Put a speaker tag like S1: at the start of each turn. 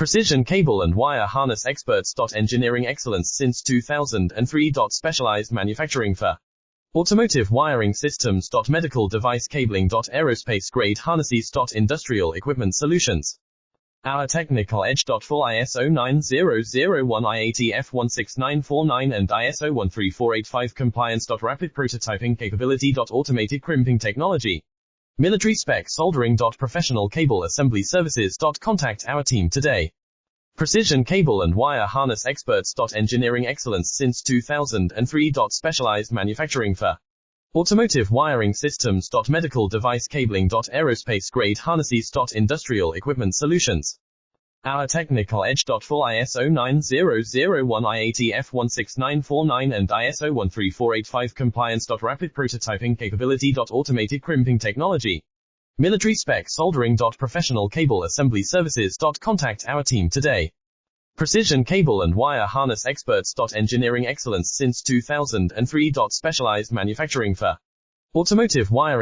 S1: Precision cable and wire harness experts. Engineering excellence since 2003. Specialized manufacturing for automotive wiring systems. Medical device cabling. Aerospace grade harnesses. Industrial equipment solutions. Our technical edge. Full ISO 9001 IATF 16949 and ISO 13485 compliance. Rapid prototyping capability. Automated crimping technology. Military spec soldering. Professional cable assembly services. Contact our team today. Precision cable and wire harness experts. Engineering excellence since 2003. Specialized manufacturing for automotive wiring systems. Medical device cabling. Aerospace grade harnesses. Industrial equipment solutions. Our technical edge. Full ISO 9001 IATF 16949 and ISO 13485 compliance. Rapid prototyping capability. Automated crimping technology. Military spec soldering. Professional cable assembly services. Contact our team today. Precision cable and wire harness experts. Engineering excellence since 2003. Specialized manufacturing for automotive wiring